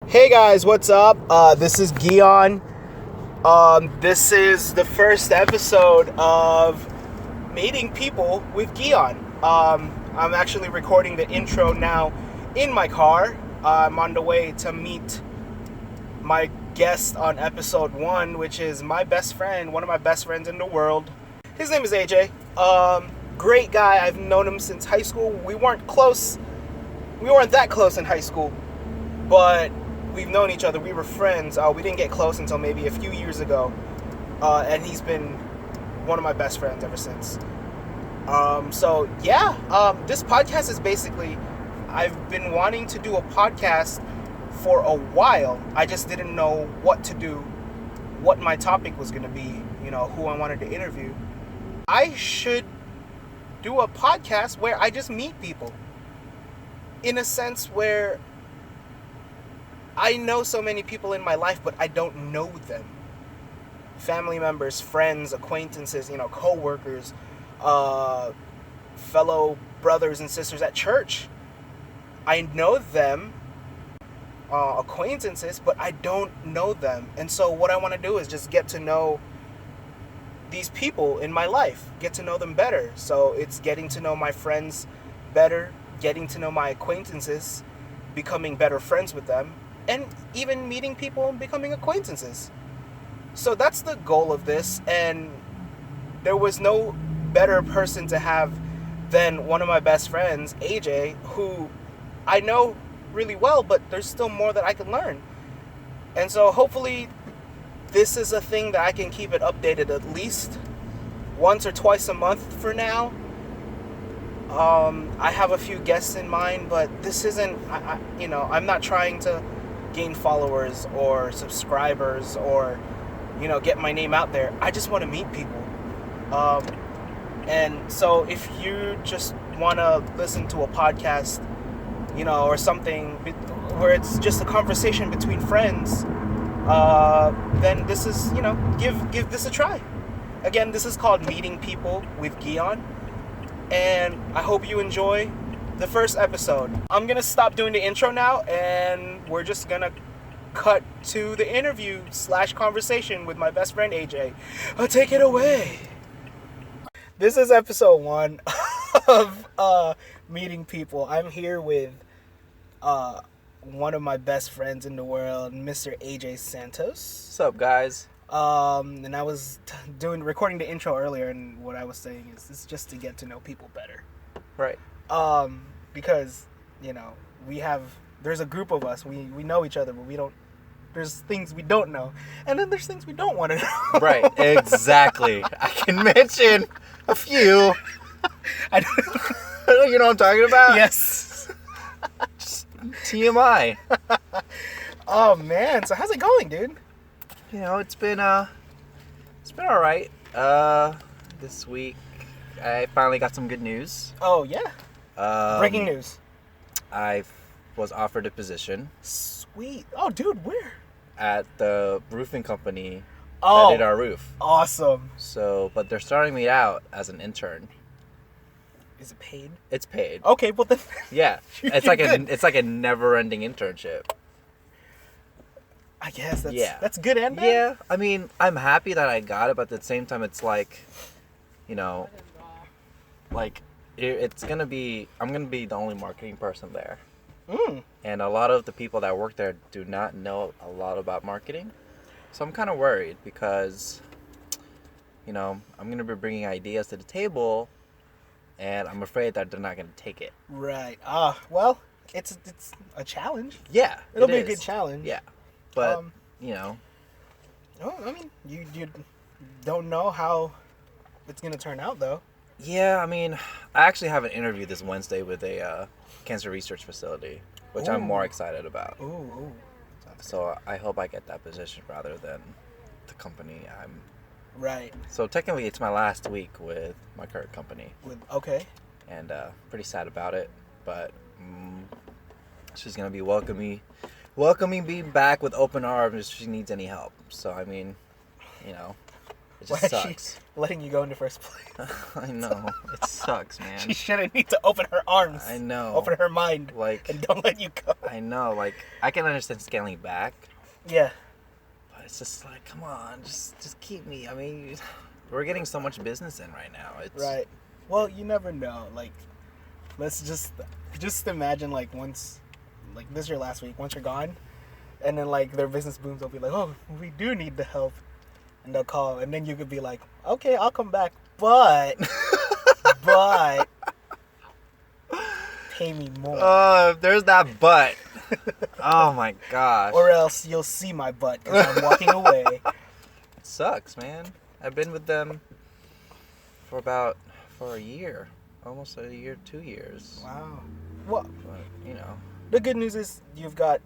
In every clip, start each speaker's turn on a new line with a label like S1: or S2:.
S1: Hey guys, what's up? This is Gion. This is the first episode of Meeting People with Gion. I'm actually recording the intro now in my car. I'm on the way to meet my guest on episode 1, which is my best friend, one of my best friends in the world. His name is AJ. Great guy. I've known him since high school. We weren't that close in high school, but we've known each other. We were friends. We didn't get close until maybe a few years ago, and he's been one of my best friends ever since. This podcast is basically, I've been wanting to do a podcast for a while. I just didn't know what to do, what my topic was going to be, who I wanted to interview. I should do a podcast where I just meet people, in a sense where I know so many people in my life, but I don't know them. Family members, friends, acquaintances, co-workers, fellow brothers and sisters at church. I know them, acquaintances, but I don't know them. And so what I want to do is just get to know these people in my life, get to know them better. So it's getting to know my friends better, getting to know my acquaintances, becoming better friends with them, and even meeting people and becoming acquaintances. So that's the goal of this, and there was no better person to have than one of my best friends, AJ, who I know really well, but there's still more that I can learn. And so hopefully this is a thing that I can keep it updated at least once or twice a month for now. I have a few guests in mind, but this isn't, I'm not trying to gain followers or subscribers or get my name out there. I just want to meet people, and so if you just want to listen to a podcast or something where it's just a conversation between friends, then this is give this a try. Again, this is called Meeting People with Gion, and I hope you enjoy the first episode. I'm gonna stop doing the intro now, and we're just gonna cut to the interview / conversation with my best friend AJ. Take it away. This is episode 1 of Meeting People. I'm here with one of my best friends in the world, Mr. AJ Santos.
S2: What's up, guys?
S1: And I was recording the intro earlier, and what I was saying is it's just to get to know people better.
S2: Right.
S1: Because there's a group of us. We know each other, but there's things we don't know, and then there's things we don't want to know.
S2: Right. Exactly. I can mention a few.
S1: I don't,
S2: You know what I'm talking about?
S1: Yes.
S2: TMI.
S1: Oh man, so how's it going, dude?
S2: It's been all right. This week I finally got some good news.
S1: Oh yeah. Breaking news.
S2: I was offered a position.
S1: Sweet. Oh, dude, where?
S2: At the roofing company that did our roof.
S1: Awesome.
S2: So, but they're starting me out as an intern.
S1: Is it paid?
S2: It's paid.
S1: Okay, well then.
S2: Yeah, it's like a never-ending internship.
S1: I guess that's good and bad.
S2: Yeah, I mean, I'm happy that I got it, but at the same time, it's like, I'm gonna be the only marketing person there. And a lot of the people that work there do not know a lot about marketing. So I'm kind of worried because, I'm going to be bringing ideas to the table, and I'm afraid that they're not going to take it.
S1: Right. Well, it's a challenge.
S2: Yeah.
S1: It'll be a good challenge.
S2: Yeah. But,
S1: Oh, I mean, you don't know how it's going to turn out, though.
S2: Yeah, I mean, I actually have an interview this Wednesday with a cancer research facility, which I'm more excited about.
S1: Ooh.
S2: So I hope I get that position rather than the company I'm...
S1: Right.
S2: So technically it's my last week with my current company.
S1: Okay.
S2: And pretty sad about it, but she's going to be welcoming me back with open arms if she needs any help. So, I mean, It
S1: Why
S2: just
S1: is she
S2: sucks.
S1: letting you go in the first place?
S2: I know. It sucks, man.
S1: She shouldn't need to open her arms.
S2: I know.
S1: Open her mind.
S2: Like,
S1: And don't let you go.
S2: I know. Like, I can understand scaling back,
S1: Yeah.
S2: but it's just like, come on, just keep me. I mean, we're getting so much business in right now. It's
S1: Right. Well, you never know. Like, let's just imagine, like, once, like, this is your last week. Once you're gone, and then, like, their business booms, they'll be like, oh, we do need the help. And they'll call, and then you could be like, okay, I'll come back, but pay me more.
S2: There's that butt. Oh my gosh.
S1: Or else you'll see my butt because I'm walking away.
S2: It sucks, man. I've been with them for a year. Almost a year, 2 years.
S1: Wow. Well,
S2: But, you know.
S1: the good news is you've got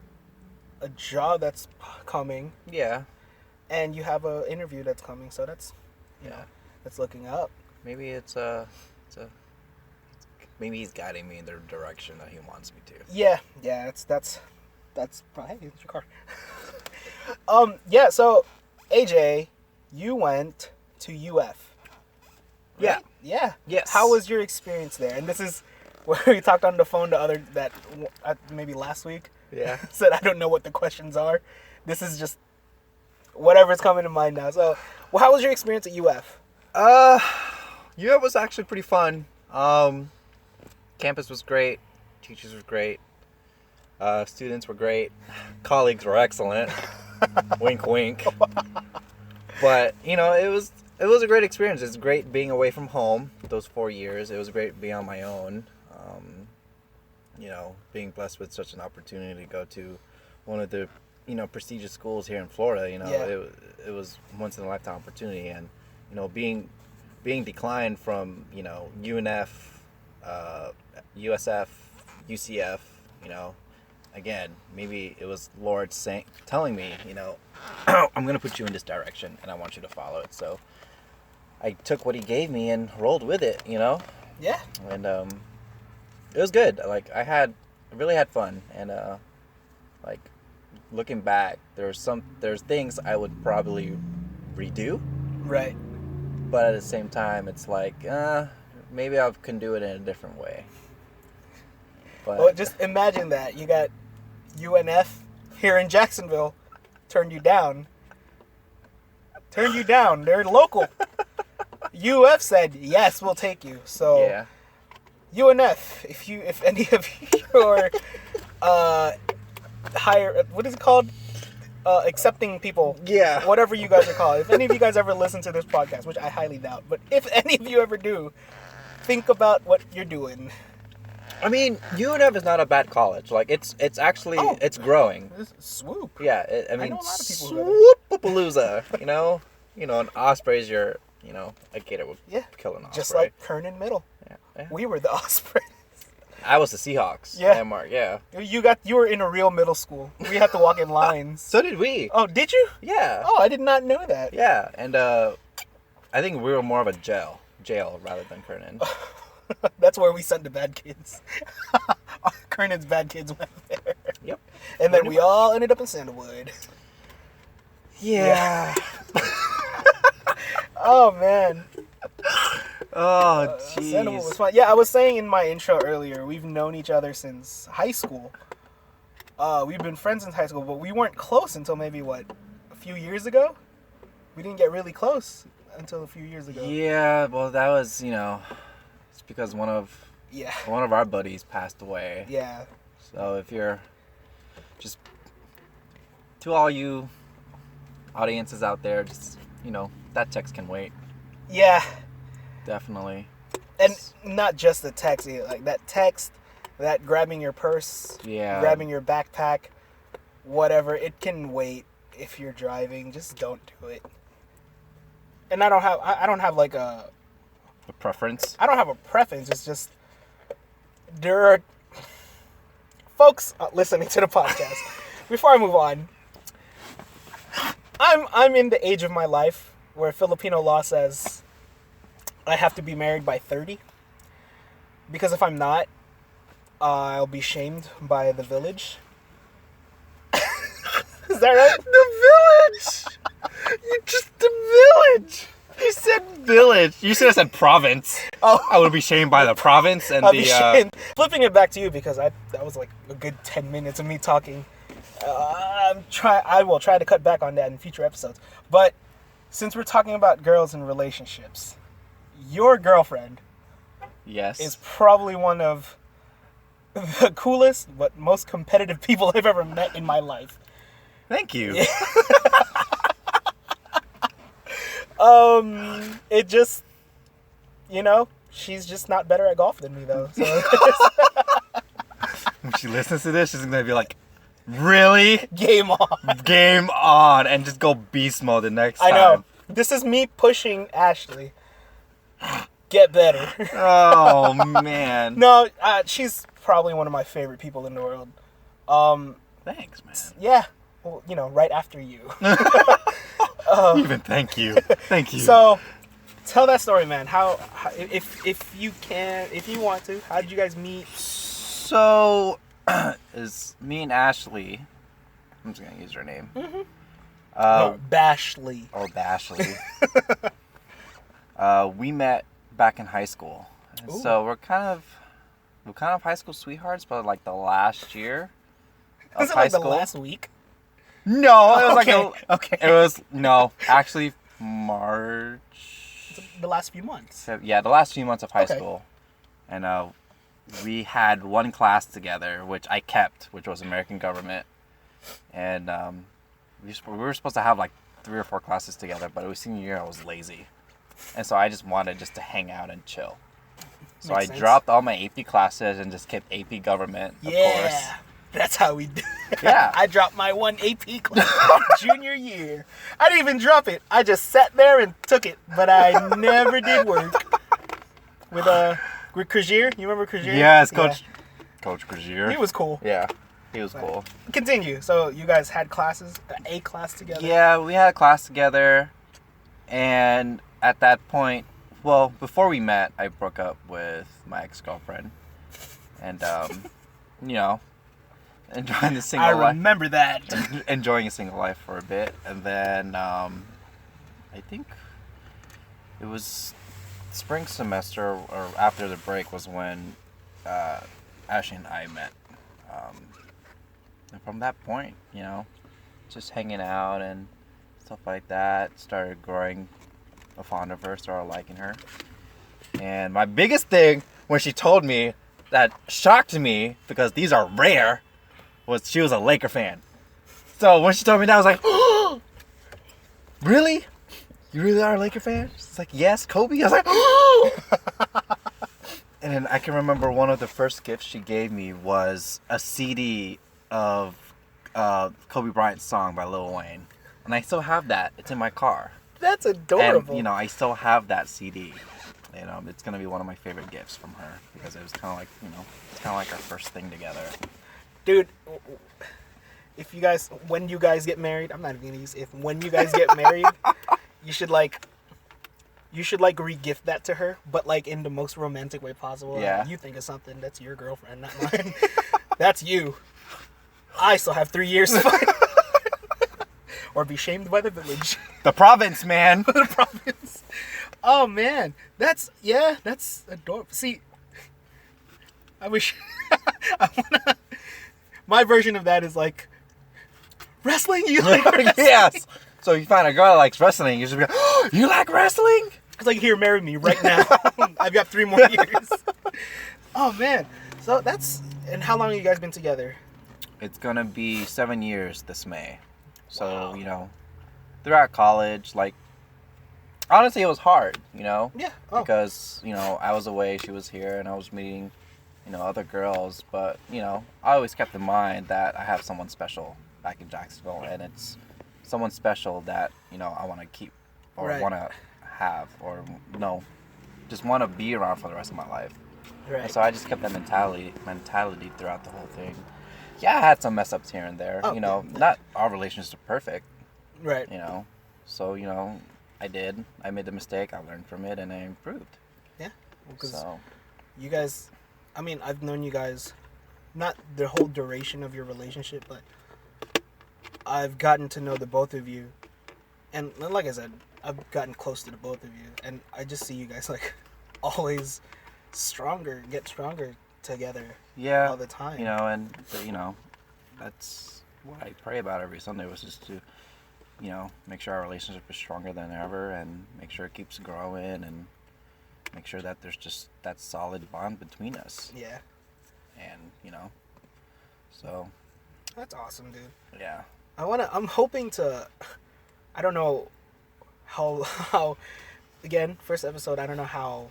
S1: a job that's coming,
S2: Yeah.
S1: and you have an interview that's coming, so that's, you
S2: Yeah.
S1: know, that's looking up.
S2: Maybe maybe he's guiding me in the direction that he wants me to.
S1: Yeah, that's hey, it's your car. Yeah, so AJ, you went to UF.
S2: Yeah.
S1: Right? Yeah.
S2: Yes.
S1: How was your experience there? And this is where we talked on the phone maybe last week.
S2: Yeah.
S1: Said I don't know what the questions are. This is just whatever's coming to mind now. So, well, how was your experience at UF?
S2: UF was actually pretty fun. Campus was great. Teachers were great. Students were great. Colleagues were excellent. Wink, wink. But you know, it was a great experience. It's great being away from home those 4 years. It was great being on my own. You know, being blessed with such an opportunity to go to one of the prestigious schools here in Florida. You know,
S1: Yeah.
S2: it was once in a lifetime opportunity, and you know, being declined from UNF, USF, UCF. You know, again, maybe it was Lord telling me, I'm gonna put you in this direction, and I want you to follow it. So I took what he gave me and rolled with it.
S1: Yeah.
S2: And it was good. Like I really had fun, and like looking back, there's things I would probably redo,
S1: Right.
S2: but at the same time, it's like maybe I can do it in a different way. But
S1: Well, just imagine that you got UNF here in Jacksonville turned you down. They're local. UF said yes, we'll take you. So
S2: yeah,
S1: UNF, if any of your higher, what is it called? Accepting people.
S2: Yeah.
S1: Whatever you guys are called. If any of you guys ever listen to this podcast, which I highly doubt, but if any of you ever do, think about what you're doing.
S2: I mean, UNF is not a bad college. Like it's actually it's growing.
S1: Swoop.
S2: Yeah, I mean,
S1: know a lot of people who go
S2: swoop-a-palooza. An osprey's a gator would kill an osprey.
S1: Just like Kernan Middle.
S2: Yeah.
S1: We were the Ospreys.
S2: I was the Seahawks.
S1: Yeah.
S2: Landmark, yeah.
S1: You were in a real middle school. We had to walk in lines.
S2: So did we.
S1: Oh, did you?
S2: Yeah.
S1: Oh, I did not know that.
S2: Yeah, and I think we were more of a jail rather than Kernan.
S1: That's where we sent the bad kids. Kernan's bad kids went there.
S2: Yep.
S1: And then we all ended up in Sandalwood.
S2: Yeah.
S1: Oh, man.
S2: Oh,
S1: Sandalwood was
S2: jeez.
S1: fun. Yeah, I was saying in my intro earlier, we've known each other since high school. We've been friends since high school, but we weren't close until maybe, a few years ago? We didn't get really close until a few years ago.
S2: Yeah, well, that was, it's because one of
S1: Yeah.
S2: our buddies passed away.
S1: Yeah.
S2: So if you're just to all you audiences out there, just that text can wait.
S1: Yeah.
S2: Definitely.
S1: And not just the text, like that text, that grabbing your purse,
S2: Yeah.
S1: grabbing your backpack, whatever, it can wait if you're driving. Just don't do it. And I don't have like
S2: A preference.
S1: I don't have a preference. It's just there are folks listening to the podcast. Before I move on, I'm in the age of my life where Filipino law says I have to be married by 30. Because if I'm not, I'll be shamed by the village. Is that right?
S2: The village! The village! You said village. You should have said province.
S1: Oh.
S2: I would be shamed by the province and
S1: I'll be
S2: the.
S1: shamed. Flipping it back to you because that was like a good 10 minutes of me talking. I will try to cut back on that in future episodes. But since we're talking about girls and relationships, your girlfriend
S2: Yes.
S1: is probably one of the coolest but most competitive people I've ever met in my life.
S2: Thank you.
S1: It just, she's just not better at golf than me though. So
S2: When she listens to this, she's gonna be like, "Really?
S1: game on.
S2: Game on!" and just go beast mode the next time.
S1: I know. This is me pushing Ashley. Get better.
S2: Oh man.
S1: No, she's probably one of my favorite people in the world.
S2: Thanks, man.
S1: Yeah. Well, right after you.
S2: Even thank you. Thank you.
S1: So, tell that story, man. How if you want to, how did you guys meet?
S2: So, is me and Ashley. I'm just gonna use her name.
S1: Mm-hmm. Bashley.
S2: Or Bashley. We met back in high school. And so we're kind of high school sweethearts, but like the last year of
S1: Is it
S2: high
S1: like
S2: school.
S1: the last week?
S2: No, it was
S1: Okay.
S2: It was actually March.
S1: The last few months.
S2: Yeah, the last few months of high
S1: Okay.
S2: school, and we had one class together, which I kept, which was American Government, and we were supposed to have like 3 or 4 classes together, but it was senior year. I was lazy, and so I just wanted to hang out and chill. So
S1: Makes
S2: I
S1: sense.
S2: dropped all my AP classes and just kept AP Government, of course.
S1: That's how we do.
S2: Yeah.
S1: I dropped my one AP class junior year. I didn't even drop it. I just sat there and took it, but I never did work. With Crozier, you remember Crozier?
S2: Yes,
S1: Yeah.
S2: Coach Crozier.
S1: He was cool.
S2: Yeah, he was cool.
S1: Continue. So you guys had classes, a class together.
S2: Yeah, we had a class together, and at that point, well, before we met, I broke up with my ex-girlfriend, and enjoying the single
S1: I
S2: life,
S1: remember that.
S2: enjoying a single life for a bit, and then I think it was spring semester or after the break was when Ashley and I met, and from that point, just hanging out and stuff like that, started growing fond of her, started liking her. And my biggest thing when she told me that shocked me, because these are rare, was she was a Laker fan. So when she told me that, I was like, oh, really? You really are a Laker fan? She's like, yes, Kobe. I was like, oh. And then I can remember one of the first gifts she gave me was a CD of Kobe Bryant's song by Lil Wayne. And I still have that. It's in my car.
S1: That's adorable.
S2: And, I still have that CD. It's going to be one of my favorite gifts from her, because it was kind of like, it's kind of like our first thing together.
S1: Dude, when you guys get married, I'm not even gonna use when you guys get married, you should re-gift that to her, but like in the most romantic way possible.
S2: Yeah.
S1: You think of something, that's your girlfriend, not mine. That's you. I still have 3 years to find. Or be shamed by the village.
S2: The province, man.
S1: The province. Oh man, that's adorable. See, I wish my version of that is like wrestling. You like wrestling?
S2: Yes. So you find a girl that likes wrestling, you just be like, oh, you like wrestling?
S1: It's like, here, marry me right now. I've got 3 more years. Oh man, so and how long have you guys been together?
S2: It's gonna be 7 years this May. So, throughout college, like, honestly, it was hard,
S1: Yeah. Oh.
S2: because, I was away, she was here, and I was meeting, other girls, but, I always kept in mind that I have someone special back in Jacksonville, and it's someone special that, I want to keep, or
S1: Right.
S2: want to have, or, just want to be around for the rest of my life.
S1: Right.
S2: And so I just kept that mentality throughout the whole thing. Yeah, I had some mess ups here and there.
S1: Oh, yeah.
S2: Not all relationships are perfect.
S1: Right.
S2: So I did. I made the mistake. I learned from it, and I improved.
S1: Yeah. Because
S2: So
S1: you guys, I mean, I've known you guys, not the whole duration of your relationship, but I've gotten to know the both of you, and like I said, I've gotten close to the both of you, and I just see you guys like always get stronger together.
S2: Yeah.
S1: All the time.
S2: You know, and you know, that's what I pray about every Sunday, was just to, you know, make sure our relationship is stronger than ever, and make sure it keeps growing, and make sure that there's just that solid bond between us.
S1: Yeah.
S2: And you know, so.
S1: That's awesome, dude.
S2: Yeah.
S1: I'm hoping to. I don't know how. Again, first episode. I don't know how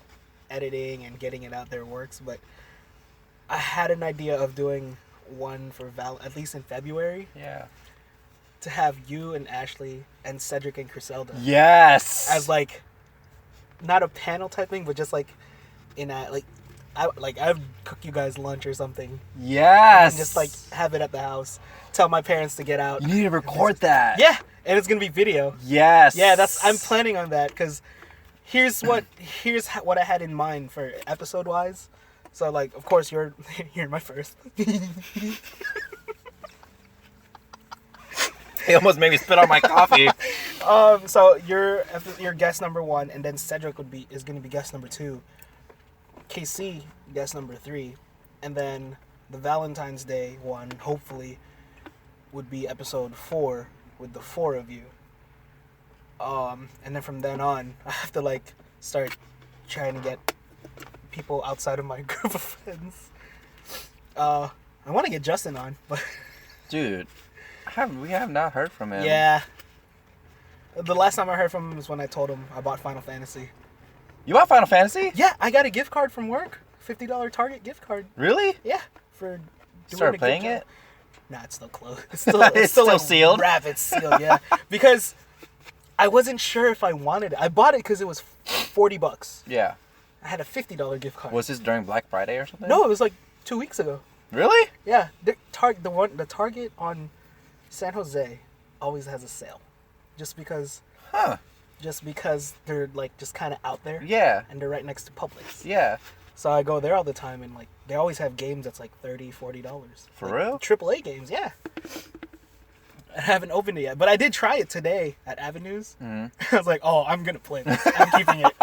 S1: editing and getting it out there works, but I had an idea of doing one for at least in February.
S2: Yeah.
S1: To have you and Ashley and Cedric and Criselda.
S2: Yes.
S1: As like, not a panel type thing, but just like, in a I'd cook you guys lunch or something.
S2: Yes.
S1: And just like have it at the house. Tell my parents to get out.
S2: You need to record that.
S1: Yeah, and it's gonna be video.
S2: Yes.
S1: Yeah, I'm planning on that because here's what I had in mind for episode wise. So like, of course you're my first.
S2: He almost made me spit on my coffee.
S1: So you're guest number 1, and then Cedric is gonna be guest number 2. KC guest number 3, and then the Valentine's Day one hopefully would be episode 4 with the 4 of you. And then from then on, I have to like start trying to get people outside of my group of friends. I want to get Justin on, but
S2: dude, we have not heard from him.
S1: Yeah. The last time I heard from him was when I told him I bought Final Fantasy.
S2: You bought Final Fantasy?
S1: Yeah, I got a gift card from work. $50 Target gift card.
S2: Really?
S1: Yeah, for doing
S2: Start playing it?
S1: Nah, it's still closed. It's still
S2: like sealed?
S1: Wrap, it's sealed, yeah. Because I wasn't sure if I wanted it. I bought it because it was $40.
S2: Yeah.
S1: I had a $50 gift card.
S2: Was this during Black Friday or something?
S1: No, it was like 2 weeks ago.
S2: Really?
S1: Yeah, the Target on San Jose always has a sale, just because they're like just kind of out there.
S2: Yeah.
S1: And they're right next to Publix.
S2: Yeah.
S1: So I go there all the time, and like they always have games that's like $30, $40.
S2: For
S1: like,
S2: real?
S1: AAA games, yeah. I haven't opened it yet, but I did try it today at Avenues. Mm-hmm. I was like, oh, I'm gonna play this. I'm keeping it.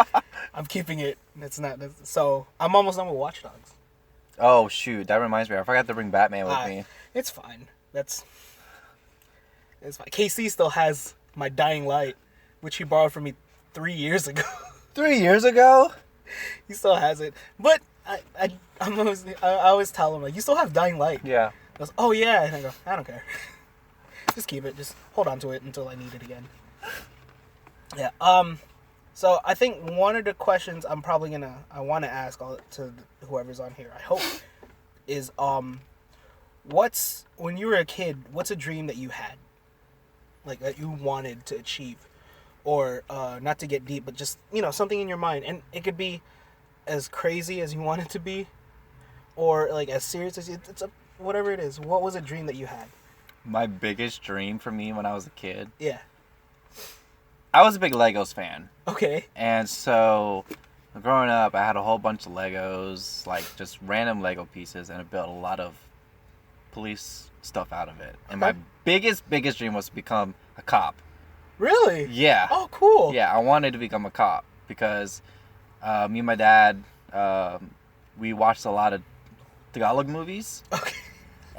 S1: I'm keeping it. So I'm almost done with Watch Dogs.
S2: Oh shoot, that reminds me. I forgot to bring Batman with me.
S1: It's fine. It's fine. KC still has my Dying Light, which he borrowed from me 3 years ago.
S2: 3 years ago?
S1: He still has it, but I always tell him like, you still have Dying Light.
S2: Yeah.
S1: He goes, oh yeah, and I go, I don't care. Just keep it. Just hold on to it until I need it again. Yeah. So I think one of the questions I want to ask to whoever's on here, I hope, is when you were a kid, what's a dream that you had, like that you wanted to achieve, or not to get deep, but just something in your mind, and it could be as crazy as you want it to be, or like as serious as whatever it is. What was a dream that you had?
S2: My biggest dream for me when I was a kid.
S1: Yeah.
S2: I was a big Legos fan.
S1: Okay.
S2: And so, growing up, I had a whole bunch of Legos, like just random Lego pieces, and I built a lot of police stuff out of it. And my biggest dream was to become a cop.
S1: Really?
S2: Yeah.
S1: Oh, cool.
S2: Yeah, I wanted to become a cop because me and my dad, we watched a lot of Tagalog movies. Okay.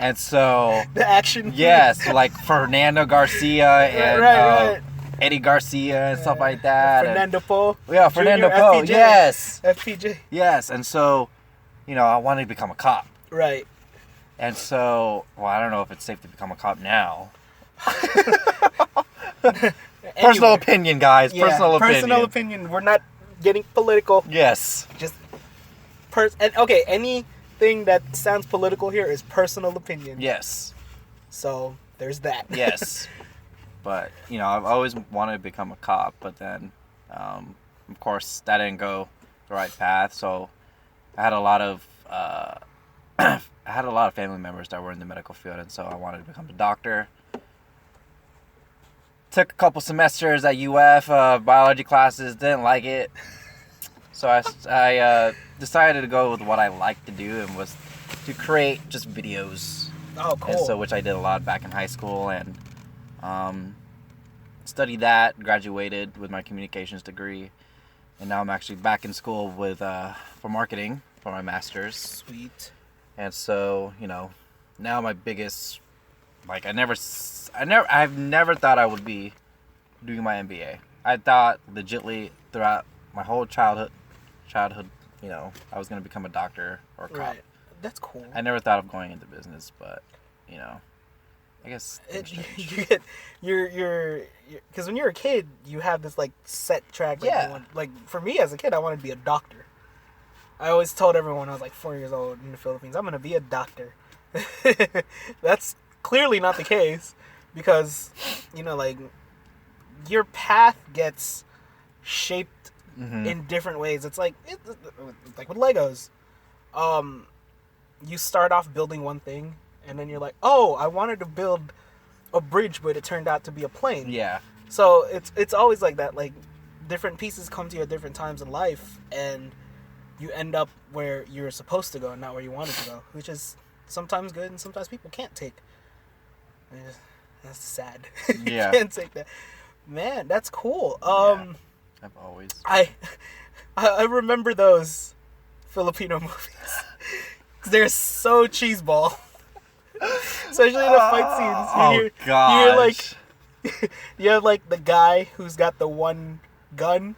S2: And so...
S1: the action.
S2: Yes, like Fernando Garcia and...
S1: Right.
S2: Eddie Garcia and stuff like that.
S1: Fernando Poe.
S2: Yeah, Fernando Poe. Yes.
S1: FPJ.
S2: Yes, and so, I wanted to become a cop.
S1: Right.
S2: And so, I don't know if it's safe to become a cop now. Personal opinion, guys. Yeah, personal
S1: opinion. We're not getting political.
S2: Yes.
S1: Just anything that sounds political here is personal opinion.
S2: Yes.
S1: So there's that.
S2: Yes. But, I've always wanted to become a cop, but then, of course, that didn't go the right path. So I had a lot of family members that were in the medical field, and so I wanted to become a doctor. Took a couple semesters at UF, biology classes, didn't like it. So I decided to go with what I like to do, and was to create just videos.
S1: Oh, cool.
S2: And so, which I did a lot back in high school, and studied that, graduated with my communications degree, and now I'm actually back in school with for marketing for my master's.
S1: Sweet.
S2: And so, now my biggest, I've never thought I would be doing my MBA. I thought legitly throughout my whole childhood, I was gonna become a doctor or a cop.
S1: Right. That's cool.
S2: I never thought of going into business, but I guess
S1: you're because when you're a kid, you have this like set track. Like,
S2: Yeah.
S1: Like for me as a kid, I wanted to be a doctor. I always told everyone when I was like 4 years old in the Philippines, I'm gonna be a doctor. That's clearly not the case because like your path gets shaped in different ways. It's like with Legos. You start off building one thing, and then you're like, oh, I wanted to build a bridge, but it turned out to be a plane.
S2: Yeah.
S1: So it's always like that. Like different pieces come to you at different times in life, and you end up where you're supposed to go and not where you wanted to go, which is sometimes good and sometimes people can't take. That's sad.
S2: Yeah.
S1: You can't take that. Man, that's cool.
S2: Yeah. I've always.
S1: I remember those Filipino movies. They're so cheeseball. Especially in the fight scenes.
S2: Gosh.
S1: You're like, you have like the guy who's got the one gun,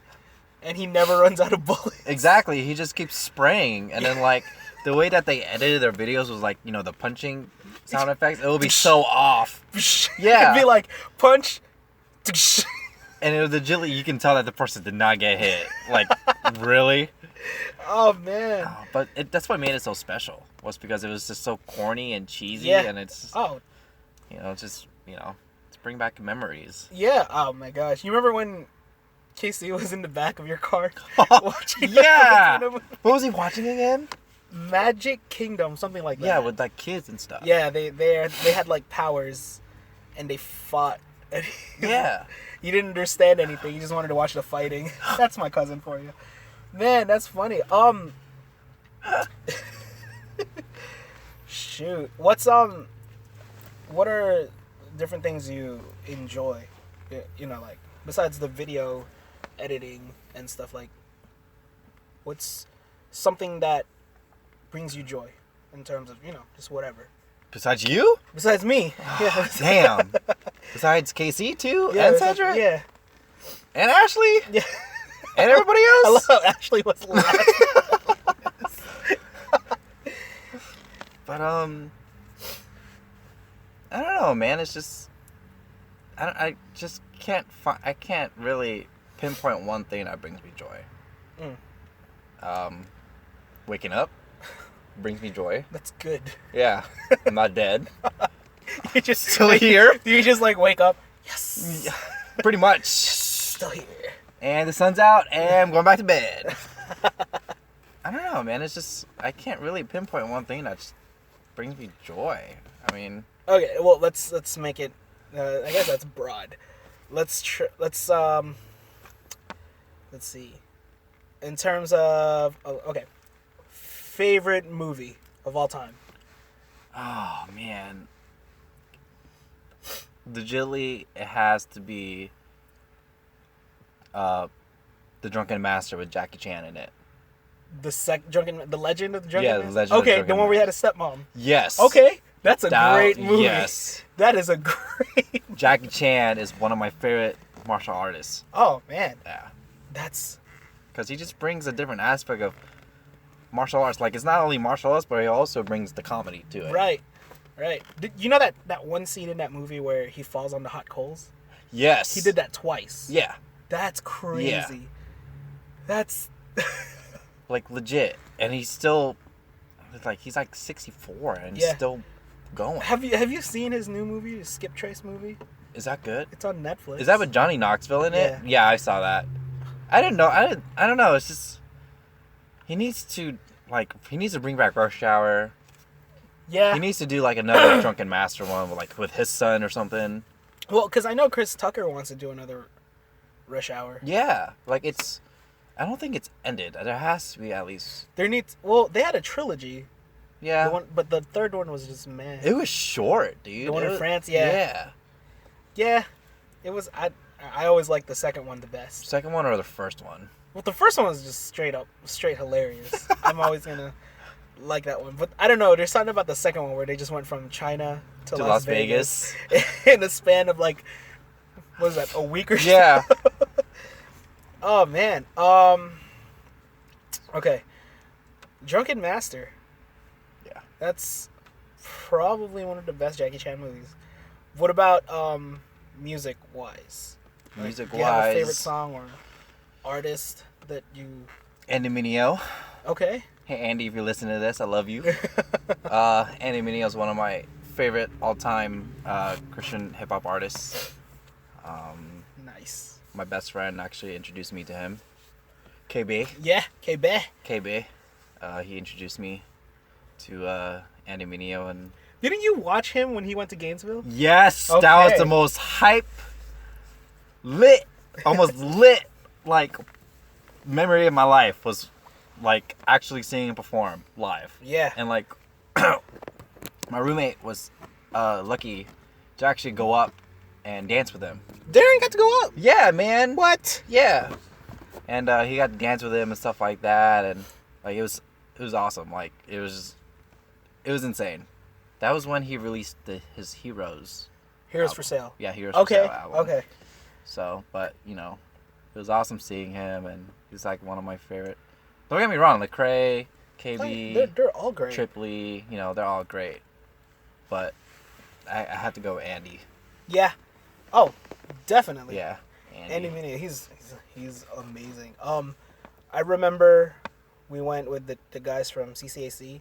S1: and he never runs out of bullets.
S2: Exactly. He just keeps spraying, and then like the way that they edited their videos was like the punching sound effects. It would be so off. Yeah.
S1: It'd be like punch.
S2: And it was legitimately, you can tell that the person did not get hit. Like, really?
S1: Oh man.
S2: Oh, but that's what made it so special. Was because it was just so corny and cheesy,
S1: Yeah.
S2: and it's just bring back memories.
S1: Yeah. Oh my gosh. You remember when Casey was in the back of your car watching
S2: Yeah.
S1: the Filipino
S2: What was he watching again?
S1: Magic Kingdom, something like that.
S2: Yeah, with like kids and stuff.
S1: Yeah, they had like powers, and they fought. And
S2: Yeah.
S1: you didn't understand anything. You just wanted to watch the fighting. That's my cousin for you. Man, that's funny. Shoot. What are different things you enjoy? Like besides the video editing and stuff, like what's something that brings you joy in terms of, just whatever.
S2: Besides you?
S1: Besides me. Yeah.
S2: Damn. Besides KC too?
S1: Yeah,
S2: And Cedric?
S1: Yeah.
S2: And Ashley?
S1: Yeah.
S2: And everybody
S1: I
S2: else?
S1: love how Ashley was last.
S2: But I don't know, man. It's just I just can't I can't really pinpoint one thing that brings me joy. Waking up brings me joy.
S1: That's good.
S2: Yeah, I'm not dead.
S1: You just
S2: Still here.
S1: You just like wake up. Yes.
S2: Pretty much.
S1: Still here.
S2: And the sun's out, and I'm going back to bed. I don't know, man. It's just I can't really pinpoint one thing that just brings me joy. I mean.
S1: Okay, well let's make it. I guess that's broad. Let's see. In terms of favorite movie of all time.
S2: Oh man. Legitimately, it has to be The Drunken Master with Jackie Chan in it.
S1: The Legend of the Drunken
S2: Yeah,
S1: Master?
S2: The Legend of the
S1: Okay,
S2: Drunken
S1: the one where we had a
S2: Master.
S1: stepmom.
S2: Yes.
S1: Okay, that's a great movie.
S2: Yes.
S1: That is a great.
S2: Jackie Chan is one of my favorite martial artists.
S1: Oh man,
S2: Yeah.
S1: that's.
S2: Because he just brings a different aspect of martial arts. Like, it's not only martial arts, but he also brings the comedy to it.
S1: Right. You know that one scene in that movie where he falls on the hot coals?
S2: Yes.
S1: He did that twice.
S2: Yeah.
S1: That's crazy.
S2: Yeah.
S1: That's.
S2: Like, legit. And he's still, he's like 64 and he's
S1: Yeah.
S2: still going.
S1: Have you seen his new movie, his Skip Trace movie?
S2: Is that good?
S1: It's on Netflix.
S2: Is that with Johnny Knoxville in it?
S1: Yeah.
S2: Yeah, I saw that. I didn't know. I don't know. It's just he needs to bring back Rush Hour.
S1: Yeah.
S2: He needs to do like another Drunken Master one with his son or something.
S1: Well, because I know Chris Tucker wants to do another Rush Hour.
S2: Yeah, I don't think it's ended. There has to be at least.
S1: They had a trilogy.
S2: Yeah.
S1: But the third one was just meh.
S2: It was short, dude.
S1: The one in France, yeah. Yeah. It was I always liked the second one the best.
S2: Second one or the first one?
S1: Well, the first one was just straight hilarious. I'm always gonna like that one, but I don't know. There's something about the second one where they just went from China to Las Vegas in a span of like, what was that, a week or so?
S2: Yeah.
S1: Oh man. Okay. Drunken Master.
S2: Yeah.
S1: That's probably one of the best Jackie Chan movies. What about music wise?
S2: Music
S1: do you have a
S2: wise,
S1: favorite song or artist that you?
S2: Andy Mineo.
S1: Okay.
S2: Hey Andy, if you're listening to this, I love you. Andy Mineo is one of my favorite all-time Christian hip-hop artists.
S1: Nice.
S2: My best friend actually introduced me to him. KB.
S1: Yeah, KB.
S2: KB. He introduced me to Andy Mineo, and
S1: Didn't you watch him when he went to Gainesville?
S2: yes,
S1: Okay.
S2: that was the most hype, almost lit, like memory of my life was like actually seeing him perform live.
S1: Yeah.
S2: And like my roommate was lucky to actually go up and dance with him.
S1: Darren got to go up.
S2: Yeah, man.
S1: What?
S2: Yeah. And he got to dance with him and stuff like that, and like it was awesome. Like it was insane. That was when he released his Heroes.
S1: Heroes
S2: album.
S1: for Sale.
S2: Yeah, Heroes
S1: Okay.
S2: for Sale album.
S1: Okay.
S2: So, but you know, it was awesome seeing him, and he's like one of my favorite. Don't get me wrong, Lecrae, KB,
S1: They're all great.
S2: Tripley, you know, they're all great. But I had to go with Andy.
S1: Yeah. Oh, definitely.
S2: Yeah,
S1: Andy Mineo, he's amazing. I remember we went with the guys from CCAC,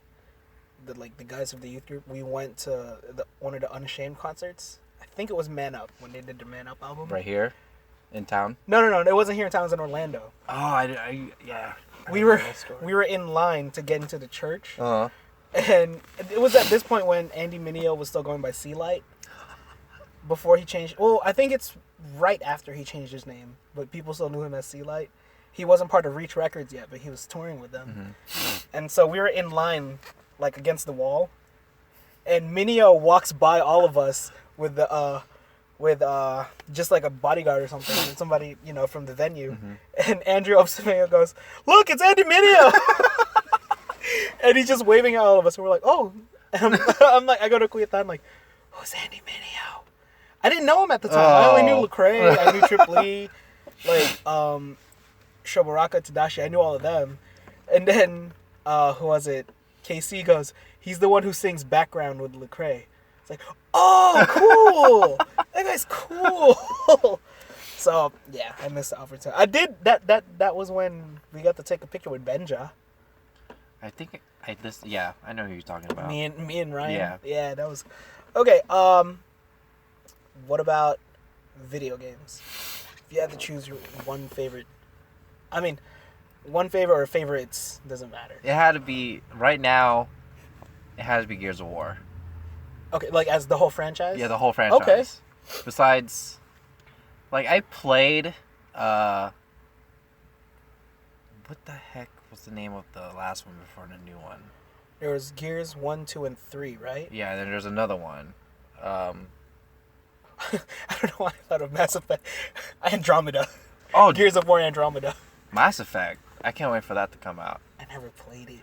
S1: the guys of the youth group. We went to one of the Unashamed concerts. I think it was Man Up when they did the Man Up album.
S2: Right here, in town.
S1: No, it wasn't here in town. It was in Orlando.
S2: Oh, yeah.
S1: We were in line to get into the church,
S2: Uh huh.
S1: and it was at this point when Andy Mineo was still going by C Light. Before he changed, well, I think it's right after he changed his name, but people still knew him as C Light. He wasn't part of Reach Records yet, but he was touring with them, and so we were in line, like against the wall, and Mineo walks by all of us with just like a bodyguard or something, and somebody from the venue, and Andrew ups to me and goes, "Look, it's Andy Mineo," and he's just waving at all of us, and we're like, "Oh," and I'm like, I go to Kuya, I'm like, "Who's Andy Mineo?" I didn't know him at the time. I only knew Lecrae, I knew Tripley, like Shobaraka, Tadashi. I knew all of them, and then who was it? KC goes, "He's the one who sings background with Lecrae." It's like, oh, cool. That guy's cool. So yeah, I missed the opportunity. I did that was when we got to take a picture with Benja.
S2: I think I know who you're talking about.
S1: Me and Ryan.
S2: Yeah.
S1: That was okay. What about video games? If you had to choose your one favorite or favorites, doesn't matter.
S2: It had to be right now. It has to be Gears of War.
S1: Okay, like as the whole franchise?
S2: Yeah, the whole franchise.
S1: Okay.
S2: Besides, like I played. What the heck was the name of the last one before the new one?
S1: There was Gears 1, 2, and 3, right?
S2: Yeah, and then there's another one.
S1: I don't know why I thought of Mass Effect. Andromeda.
S2: Oh,
S1: Gears of War Andromeda.
S2: Mass Effect. I can't wait for that to come out.
S1: I never played it.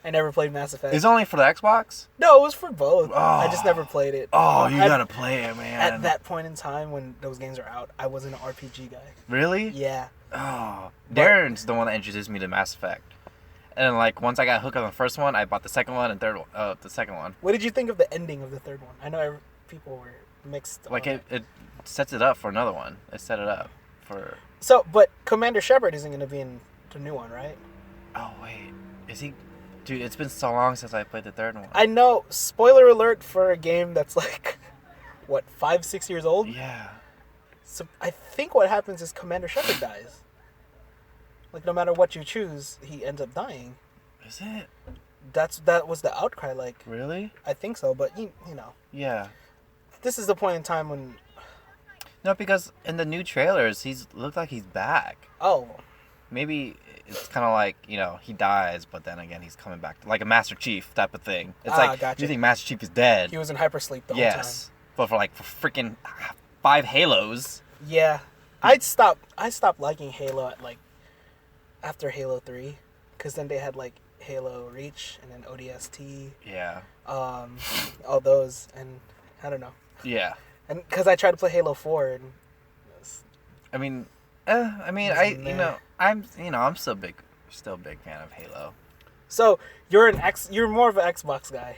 S1: I never played Mass Effect.
S2: It's only for the Xbox?
S1: No, it was for both.
S2: Oh.
S1: I just never played it.
S2: Oh, you gotta play it, man.
S1: At that point in time when those games are out, I wasn't an RPG guy.
S2: Really?
S1: Yeah.
S2: Oh, Darren's the one that introduced me to Mass Effect. And like once I got hooked on the first one, I bought the second one and the second one.
S1: What did you think of the ending of the third one? I know people were mixed.
S2: Like it sets it up for another one. It set it up for.
S1: So, but Commander Shepard isn't going to be in the new one, right?
S2: Oh wait, is he? Dude, it's been so long since I played the third one.
S1: I know. Spoiler alert for a game that's like, what, 5-6 years old?
S2: Yeah.
S1: So I think what happens is Commander Shepard dies. Like no matter what you choose, he ends up dying.
S2: Is it?
S1: That was the outcry. Like
S2: Really?
S1: I think so, but you know,
S2: Yeah.
S1: this is the point in time when.
S2: No, because in the new trailers, he's looked like he's back.
S1: Oh.
S2: Maybe it's kind of like, he dies, but then again, he's coming back. Like a Master Chief type of thing. It's like,
S1: gotcha.
S2: you think Master Chief is dead.
S1: He was in hypersleep the whole time.
S2: Yes. But for freaking 5 Halos.
S1: Yeah, I stopped liking Halo at like after Halo 3, because then they had like Halo Reach and then ODST,
S2: Yeah.
S1: all those, and I don't know.
S2: Yeah.
S1: And because I tried to play Halo 4, and
S2: I mean,
S1: meh.
S2: I'm still a big fan of Halo.
S1: so you're more of an Xbox guy,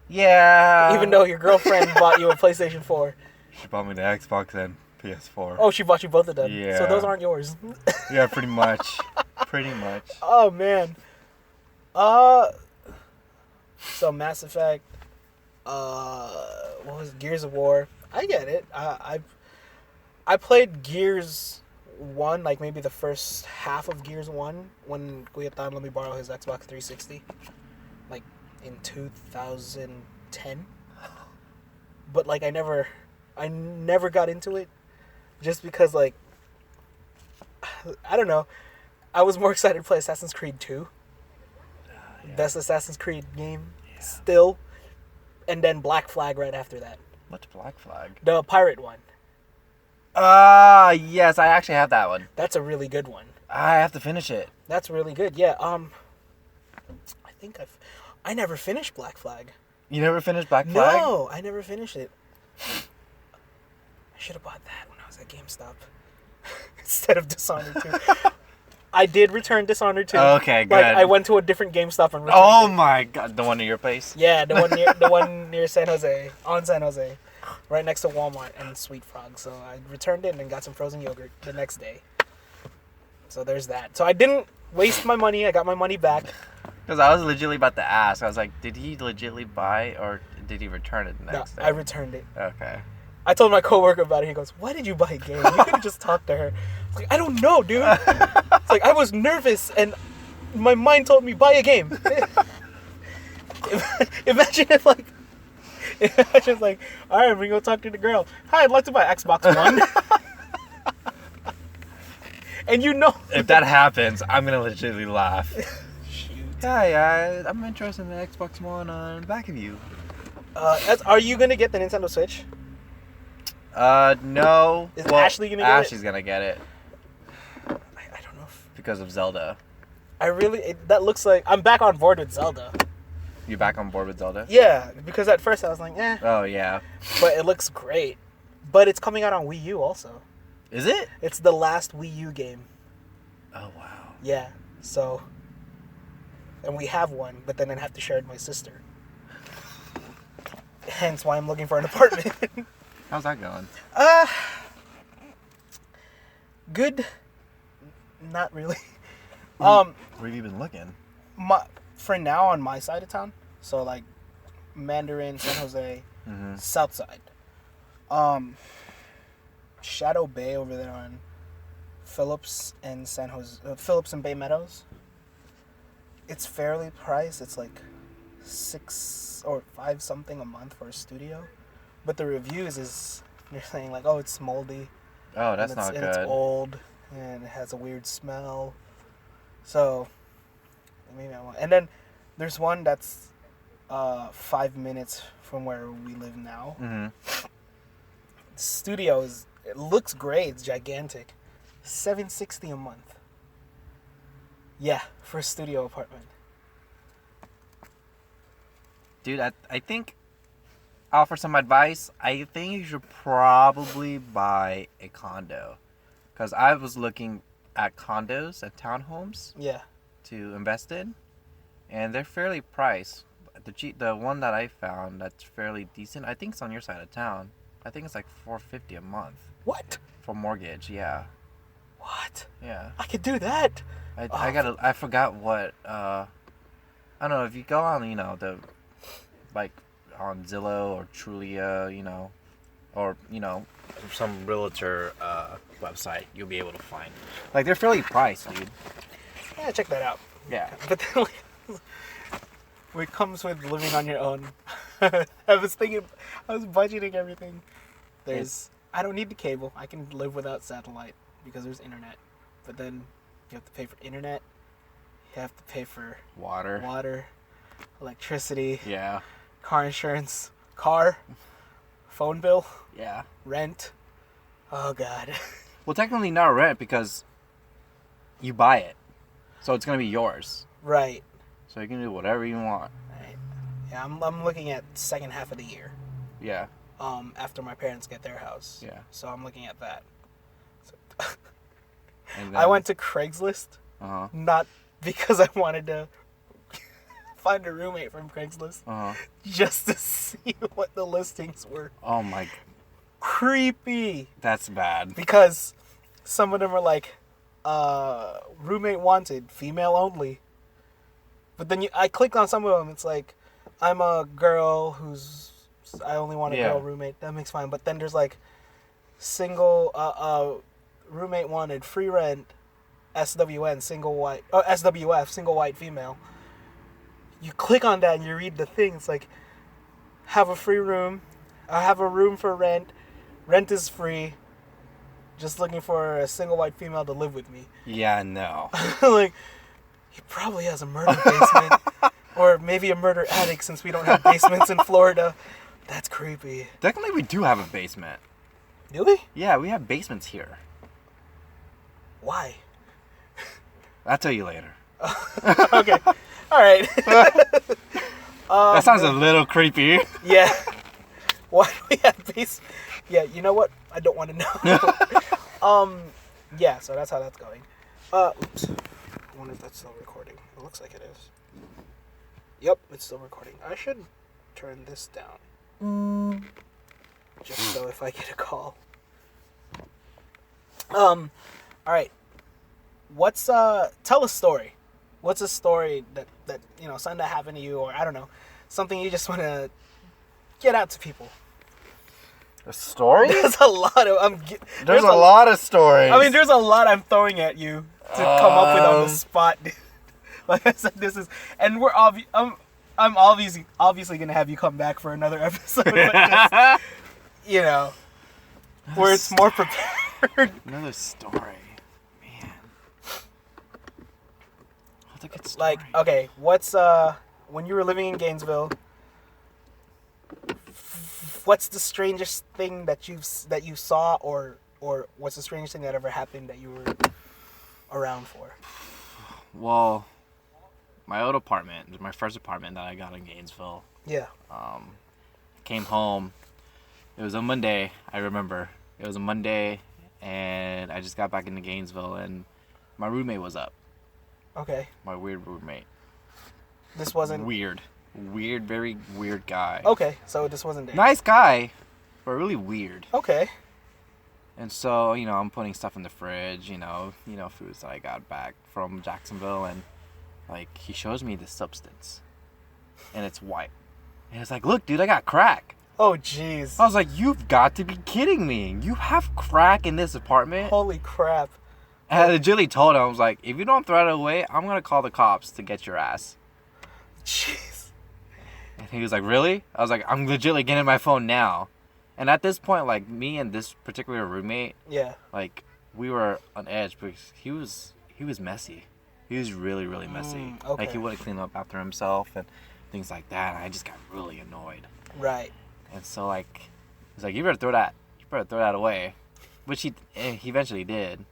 S2: Yeah.
S1: even though your girlfriend bought you a PlayStation 4.
S2: She bought me the Xbox and PS4.
S1: Oh, she bought you both of them.
S2: Yeah.
S1: So those aren't yours.
S2: Yeah, pretty much. Pretty much.
S1: Oh man. So Mass Effect. What was it? Gears of War? I get it. I played Gears 1, like maybe the first half of Gears 1 when Guillermo let me borrow his Xbox 360, like in 2010. But like I never got into it, just because like I don't know. I was more excited to play Assassin's Creed 2.
S2: Yeah.
S1: Best Assassin's Creed game still, and then Black Flag right after that.
S2: What's Black Flag?
S1: The pirate one.
S2: Yes, I actually have that one.
S1: That's a really good one.
S2: I have to finish it.
S1: That's really good. Yeah. I think I never finished Black Flag.
S2: You never finished Black Flag?
S1: No, I never finished it. I should have bought that when I was at GameStop instead of Dishonored 2. I did return Dishonored 2.
S2: Okay, good.
S1: Like I went to a different GameStop and returned
S2: Oh
S1: it.
S2: my god, the one near your place?
S1: Yeah, the one near San Jose, on San Jose, right next to Walmart and Sweet Frog. So I returned it and got some frozen yogurt the next day. So there's that. So I didn't waste my money. I got my money back.
S2: Because I was legitimately about to ask. I was like, did he legitimately buy or did he return it the next day?
S1: I returned it.
S2: Okay.
S1: I told my coworker about it. He goes, "Why did you buy a game? You could have just talked to her." I was like, "I don't know, dude." It's like I was nervous and my mind told me buy a game. Imagine if like, all right, we go talk to the girl. Hi, I'd like to buy Xbox One. And you know,
S2: If that happens, I'm going to legitimately laugh.
S1: shoot.
S2: Hi, I'm interested in the Xbox One on the back of you.
S1: Are you gonna get the Nintendo Switch?
S2: No.
S1: Is Ashley gonna get it?
S2: Ashley's going to get it
S1: I don't know.
S2: because of Zelda.
S1: That looks like I'm back on board with Zelda.
S2: You back on board with Zelda?
S1: Yeah, because at first I was like,
S2: Oh, yeah.
S1: but it looks great. But it's coming out on Wii U also.
S2: Is it?
S1: It's the last Wii U game.
S2: Oh, wow.
S1: Yeah, so... And we have one, but then I'd have to share it with my sister. Hence why I'm looking for an apartment.
S2: How's that going?
S1: Good. Not really.
S2: Where have you been looking?
S1: For now, on my side of town. So, like, Mandarin, San Jose, South Side. Shadow Bay over there on Phillips and San Jose, Phillips and Bay Meadows. It's fairly priced. It's like $6 or $5 something a month for a studio, but the reviews is they're saying like, oh, it's moldy.
S2: Oh, that's
S1: and
S2: not good.
S1: It's old and it has a weird smell. So, maybe I want. And then there's one that's 5 minutes from where we live now.
S2: Mm-hmm.
S1: The studio it looks great. It's gigantic. $760 a month. Yeah, for a studio apartment.
S2: Dude, I think I'll offer some advice. I think you should probably buy a condo. Because I was looking at condos and townhomes
S1: Yeah.
S2: to invest in. And they're fairly priced. The one that I found that's fairly decent, I think it's on your side of town. I think it's like $450 a month.
S1: What?
S2: For mortgage, yeah.
S1: What?
S2: Yeah.
S1: I could do that.
S2: I forgot what, I don't know, if you go on, like on Zillow or Trulia, or, some realtor website, you'll be able to find. Like, they're fairly priced, dude.
S1: Yeah, check that out.
S2: Yeah.
S1: But then, like, it comes with living on your own. I was budgeting everything. I don't need the cable. I can live without satellite because there's internet. But then you have to pay for internet. You have to pay for
S2: Water.
S1: Electricity,
S2: Yeah.
S1: car insurance, phone bill,
S2: Yeah.
S1: rent. Oh God.
S2: Well, technically not rent because you buy it, so it's gonna be yours.
S1: Right.
S2: So you can do whatever you want.
S1: Right. Yeah, I'm looking at second half of the year.
S2: Yeah.
S1: After my parents get their house.
S2: Yeah.
S1: So I'm looking at that.
S2: And
S1: I went to Craigslist, not because I wanted to find a roommate from Craigslist, just to see what the listings were.
S2: Oh my.
S1: Creepy.
S2: That's bad.
S1: Because some of them are like, roommate wanted, female only. But then I click on some of them, it's like, I'm a girl I only want a girl roommate. That makes fine. But then there's like, single, roommate wanted, free rent, SWN, single white, SWF, single white female. You click on that and you read the thing. It's like, have a free room. I have a room for rent. Rent is free. Just looking for a single white female to live with me.
S2: Yeah, no.
S1: Like, he probably has a murder basement. Or maybe a murder attic since we don't have basements in Florida. That's creepy.
S2: Technically, we do have a basement.
S1: Do we?
S2: Yeah, we have basements here.
S1: Why?
S2: I'll tell you later.
S1: Okay. All right.
S2: That sounds a little creepy.
S1: Yeah. Why do we have base? Yeah, you know what? I don't want to know. Yeah, so that's how that's going. Oops. I wonder if that's still recording. It looks like it is. Yep, it's still recording. I should turn this down. Just so if I get a call. All right. Tell a story. What's a story that something that happened to you, or I don't know, something you just want to get out to people?
S2: A story?
S1: There's a lot of
S2: There's a lot of stories.
S1: I mean, there's a lot I'm throwing at you to come up with on the spot. Like I said, and I'm obviously gonna have you come back for another episode, but just, where it's more prepared.
S2: Another story, man. What's a good story?
S1: Like, okay, what's when you were living in Gainesville? What's the strangest thing that you saw, or what's the strangest thing that ever happened that you were around for?
S2: Well, my old apartment, my first apartment that I got in Gainesville.
S1: Yeah.
S2: Came home. It was a Monday. I remember it was a Monday, and I just got back into Gainesville, and my roommate was up.
S1: Okay.
S2: My weird roommate.
S1: This wasn't
S2: weird, very weird guy.
S1: Okay, so this wasn't there.
S2: Nice guy, but really weird.
S1: Okay.
S2: And so, I'm putting stuff in the fridge, foods that I got back from Jacksonville, and like he shows me this substance, and it's white, and it's like, look, dude, I got crack.
S1: Oh, jeez.
S2: I was like, you've got to be kidding me! You have crack in this apartment?
S1: Holy crap!
S2: And I legitimately told him, I was like, if you don't throw it away, I'm gonna call the cops to get your ass.
S1: Jeez.
S2: And he was like, really? I was like, I'm legitimately getting my phone now. And at this point, like, me and this particular roommate,
S1: yeah, like,
S2: we were on edge because he was messy. He was really, really messy.
S1: Okay.
S2: Like, he wouldn't clean up after himself and things like that. And I just got really annoyed.
S1: Right.
S2: And so, like, he's like, you better throw that away. Which he eventually did.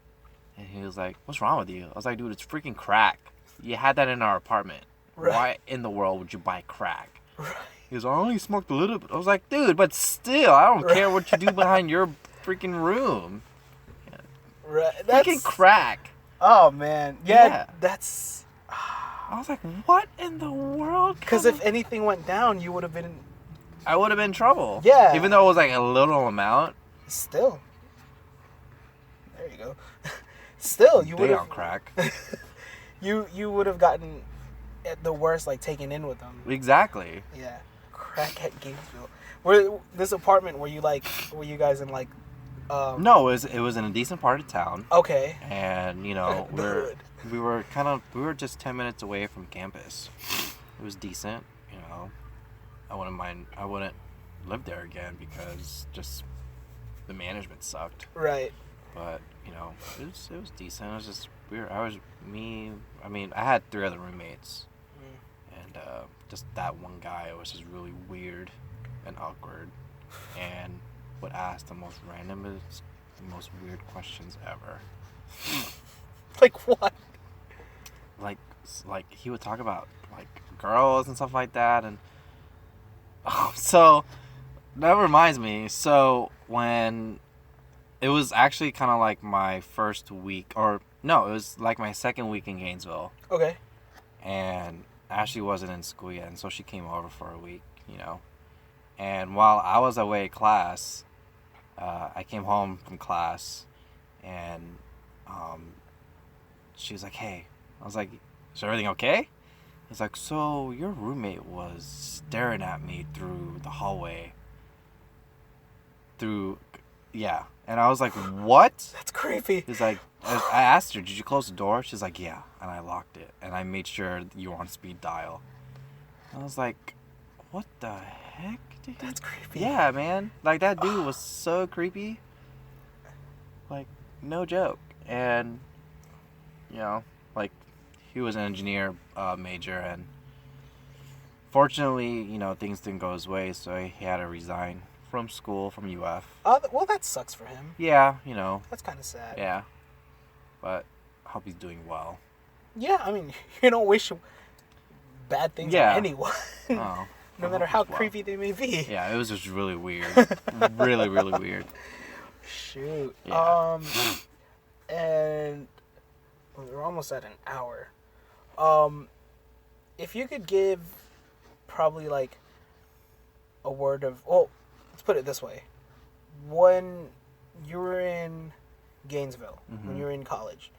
S2: And he was like, what's wrong with you? I was like, dude, it's freaking crack. You had that in our apartment. Right. Why in the world would you buy crack? Right. He was like, I only smoked a little bit. I was like, dude, but still, I don't care what you do behind your freaking room. Yeah.
S1: Right.
S2: Freaking crack.
S1: Oh, man. Yeah. That's...
S2: I was like, what in the world?
S1: Because if anything went down, you would have been...
S2: I would have been in trouble.
S1: Yeah.
S2: Even though it was like a little amount.
S1: Still. There you go. Still, you would have...
S2: on crack.
S1: You would have gotten, at the worst, like, taken in with them.
S2: Exactly.
S1: Yeah. Crack at Gainesville. This apartment, were you guys in, like...
S2: No, it was in a decent part of town.
S1: Okay.
S2: And, we were just 10 minutes away from campus. It was decent, I wouldn't live there again because just the management sucked.
S1: Right.
S2: But, it was decent. It was just weird. I had 3 other roommates. And just that one guy was just really weird and awkward and would ask the most random the most weird questions ever.
S1: Like what?
S2: Like he would talk about like girls and stuff like that, and so that reminds me. So when it was actually kind of like my first week, or no, it was like my second week in Gainesville,
S1: Okay.
S2: and Ashley wasn't in school yet, and so she came over for a week, you know. And while I was away at class, I came home from class, and she was like, "Hey," I was like, "Is everything okay?" He's like, "So your roommate was staring at me through the hallway." Yeah. And I was like, "What?"
S1: That's creepy.
S2: He's like, I asked her, "Did you close the door?" She's like, "Yeah." And I locked it. And I made sure you were on speed dial. I was like, what the heck, dude?
S1: That's creepy.
S2: Yeah, man. Like, that dude was so creepy. Like, no joke. And, you know, like, he was an engineer major, and fortunately, you know, things didn't go his way, so he had to resign from school, from UF.
S1: Well, that sucks for him.
S2: Yeah, you know.
S1: That's kind of sad.
S2: Yeah. But I hope he's doing well.
S1: Yeah, I mean, you don't wish bad things on anyone.
S2: Oh,
S1: no matter how creepy they may be.
S2: Yeah, it was just really weird. Really, really weird.
S1: Shoot.
S2: Yeah.
S1: And we're almost at an hour. If you could give probably like a word of, well, let's put it this way. When you were in Gainesville, when you were in college,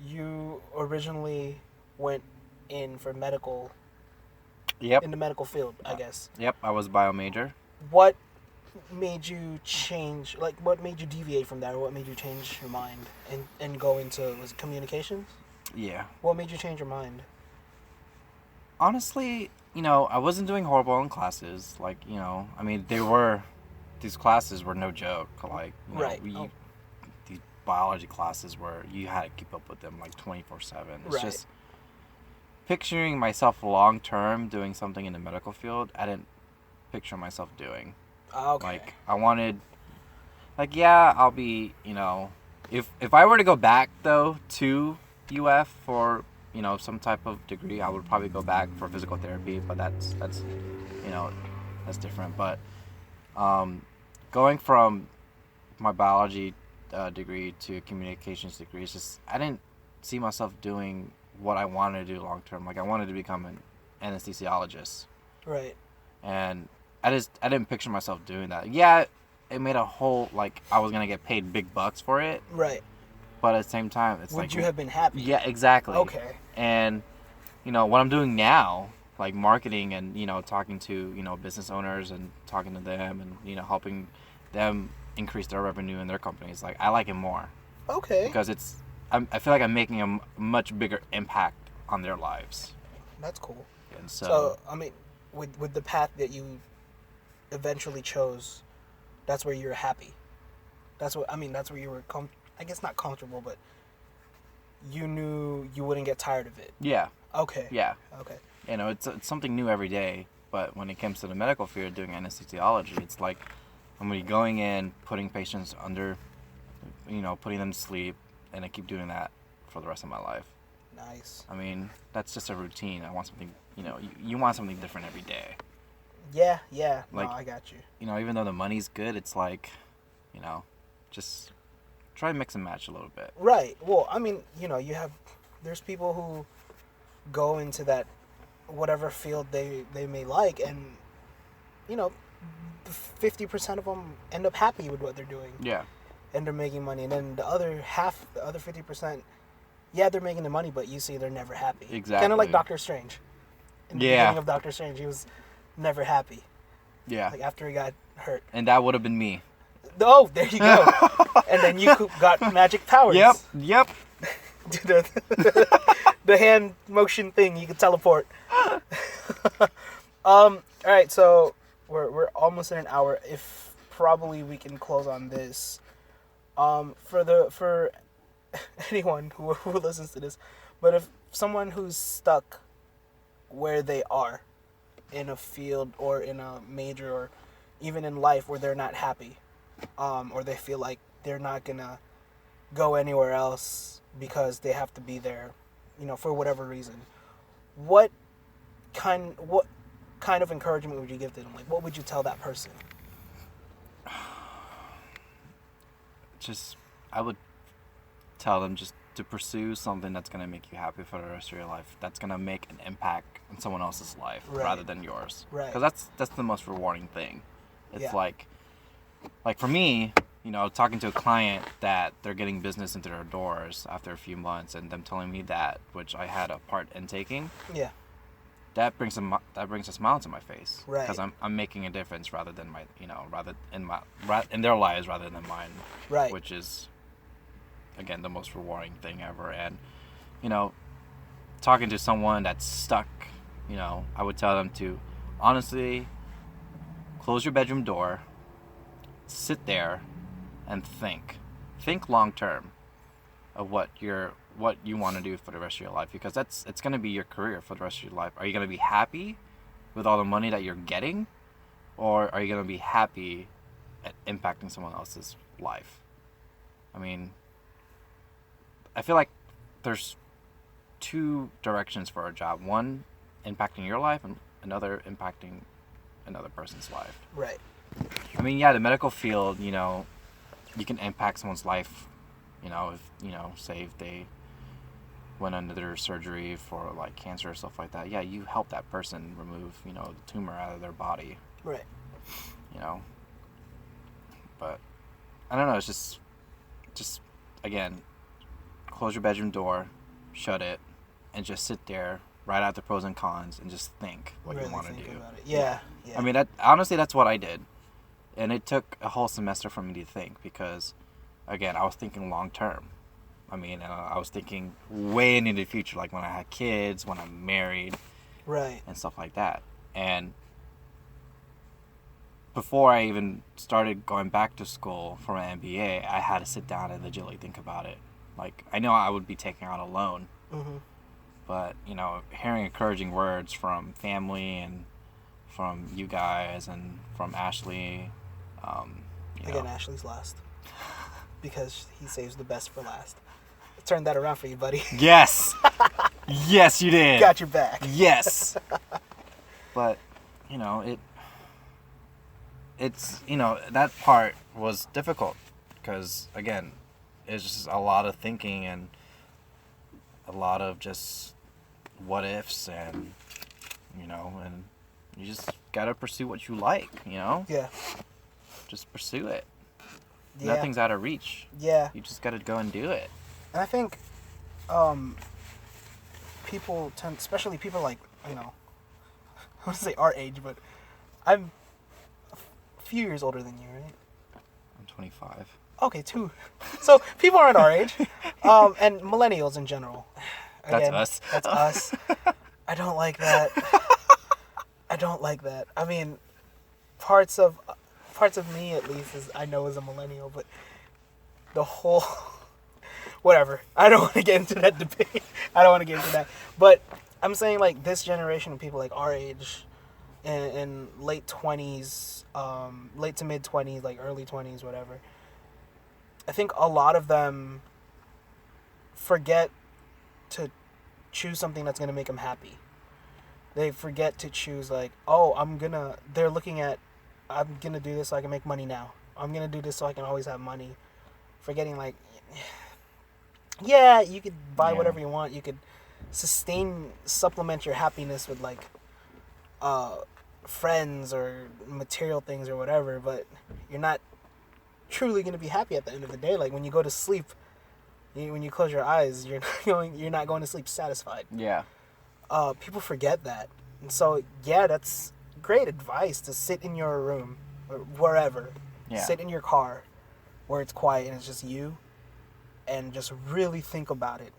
S1: you originally went in for medical.
S2: Yep.
S1: In the medical field, I guess.
S2: Yep, I was bio major.
S1: What made you change, like, what made you deviate from that, or what made you change your mind and go into, was it communications?
S2: Yeah.
S1: What made you change your mind?
S2: Honestly, you know, I wasn't doing horrible in classes. Like, you know, I mean, these classes were no joke. Like, you know,
S1: Right.
S2: These biology classes where you had to keep up with them like 24/7. It's just picturing myself long term doing something in the medical field, I didn't picture myself doing.
S1: Okay.
S2: Like, I wanted, like, yeah, I'll be, you know, if I were to go back though to UF for, you know, some type of degree, I would probably go back for physical therapy, but that's you know, that's different. But going from my biology degree to a communications degree, it's just, I didn't see myself doing what I wanted to do long term. Like, I wanted to become an anesthesiologist.
S1: Right.
S2: And I didn't picture myself doing that. Yeah, it made a whole, like, I was gonna get paid big bucks for it.
S1: Right.
S2: But at the same time, it's
S1: Would you have been happy?
S2: Yeah, exactly.
S1: Okay.
S2: And, you know, what I'm doing now, like marketing and, you know, talking to, you know, business owners and talking to them and, you know, helping them increase their revenue in their companies, like, I like it more.
S1: Okay.
S2: Because I feel like I'm making a much bigger impact on their lives.
S1: That's cool.
S2: And
S1: so I mean, with the path that you eventually chose, that's where you're happy. That's where you were I guess not comfortable, but you knew you wouldn't get tired of it.
S2: Yeah.
S1: Okay.
S2: Yeah.
S1: Okay.
S2: You know, it's something new every day, but when it comes to the medical field, doing anesthesiology, it's like I'm going to be going in, putting patients under, you know, putting them to sleep, and I keep doing that for the rest of my life.
S1: Nice.
S2: I mean, that's just a routine. I want something, you know, you want something different every day.
S1: Yeah.
S2: Like,
S1: no, I got you.
S2: You know, even though the money's good, it's like, you know, just try to mix and match a little bit.
S1: Right. Well, I mean, you know, there's people who go into that whatever field they may like, and, you know, 50% of them end up happy with what they're doing.
S2: Yeah.
S1: And they're making money. And then the other 50%, yeah, they're making the money, but you see they're never happy.
S2: Exactly.
S1: Kind of like Doctor Strange. In the beginning of Doctor Strange, he was never happy.
S2: Yeah.
S1: Like, after he got hurt.
S2: And that would have been me.
S1: Oh, there you go. And then you got magic powers.
S2: Yep.
S1: Do the hand motion thing, you can teleport. All right, so we're almost in an hour. If probably we can close on this. For anyone who listens to this, but if someone who's stuck where they are in a field or in a major or even in life where they're not happy, or they feel like they're not gonna go anywhere else because they have to be there, for whatever reason. What kind of encouragement would you give to them? Like, what would you tell that person?
S2: I would tell them just to pursue something that's going to make you happy for the rest of your life. That's going to make an impact in someone else's life rather than yours.
S1: Right.
S2: Because that's the most rewarding thing. It's
S1: Yeah.
S2: like for me, talking to a client that they're getting business into their doors after a few months and them telling me that, which I had a part in taking.
S1: Yeah.
S2: That brings a smile to my face.
S1: Right.
S2: Because I'm making a difference rather than in their lives rather than mine.
S1: Right.
S2: Which is, again, the most rewarding thing ever. And, talking to someone that's stuck, I would tell them to honestly close your bedroom door, sit there, and think long term of what you want to do for the rest of your life, because it's going to be your career for the rest of your life. Are you going to be happy with all the money that you're getting, or are you going to be happy at impacting someone else's life? I mean, I feel like there's two directions for a job. One, impacting your life, and another, impacting another person's life.
S1: Right.
S2: I mean, yeah, the medical field, you can impact someone's life, say if they went under their surgery for like cancer or stuff like that. Yeah, you help that person remove, the tumor out of their body.
S1: Right.
S2: But I don't know, it's just again, close your bedroom door, shut it, and just sit there, write out the pros and cons, and just think what
S1: Really
S2: you want to
S1: think
S2: do.
S1: about it. Yeah.
S2: I mean, honestly, that's what I did. And it took a whole semester for me to think because, again, I was thinking long term. I mean, I was thinking way into the future, like when I had kids, when I'm married,
S1: right,
S2: and stuff like that. And before I even started going back to school for my MBA, I had to sit down and legitimately think about it. Like, I know I would be taking out a loan, but, hearing encouraging words from family and from you guys and from Ashley.
S1: Again, Ashley's last because he saves the best for last. Turned that around for you, buddy.
S2: Yes. Yes, you did.
S1: Got your back.
S2: Yes. But, it's, that part was difficult because, again, it's just a lot of thinking and a lot of just what ifs and, and you just got to pursue what you like,
S1: Yeah.
S2: Just pursue it.
S1: Yeah.
S2: Nothing's out of reach.
S1: Yeah.
S2: You just got to go and do it.
S1: And I think people tend, especially people like, I want to say our age, but I'm a few years older than you, right?
S2: I'm 25.
S1: Okay, 2. So people aren't our age, and millennials in general. Again,
S2: That's us.
S1: That's us. I don't like that. I mean, parts of me at least I know is a millennial, but the whole whatever. I don't want to get into that debate. But I'm saying like this generation of people like our age, in late 20s, late to mid 20s, like early 20s, whatever. I think a lot of them forget to choose something that's going to make them happy. They forget to choose like, they're looking at, I'm going to do this so I can make money now. I'm going to do this so I can always have money. Forgetting like, yeah, you could buy whatever you want. You could supplement your happiness with like friends or material things or whatever, but you're not truly going to be happy at the end of the day. Like when you go to sleep, when you close your eyes, you're not going to sleep satisfied.
S2: Yeah.
S1: People forget that. And so, yeah, that's great advice to sit in your room or wherever.
S2: Yeah.
S1: Sit in your car where it's quiet and it's just you and just really think about it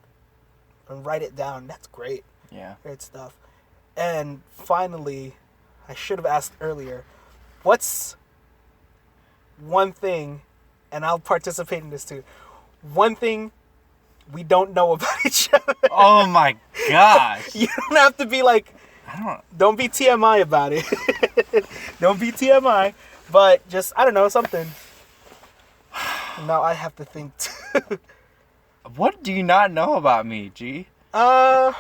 S1: and write it down. That's great.
S2: Yeah.
S1: Great stuff. And finally, I should have asked earlier, what's one thing, and I'll participate in this too, one thing we don't know about each other?
S2: Oh my gosh.
S1: You don't have to be like, don't be TMI about it. Don't be TMI, but just, I don't know, something. Now I have to think.
S2: What do you not know about me, G?
S1: I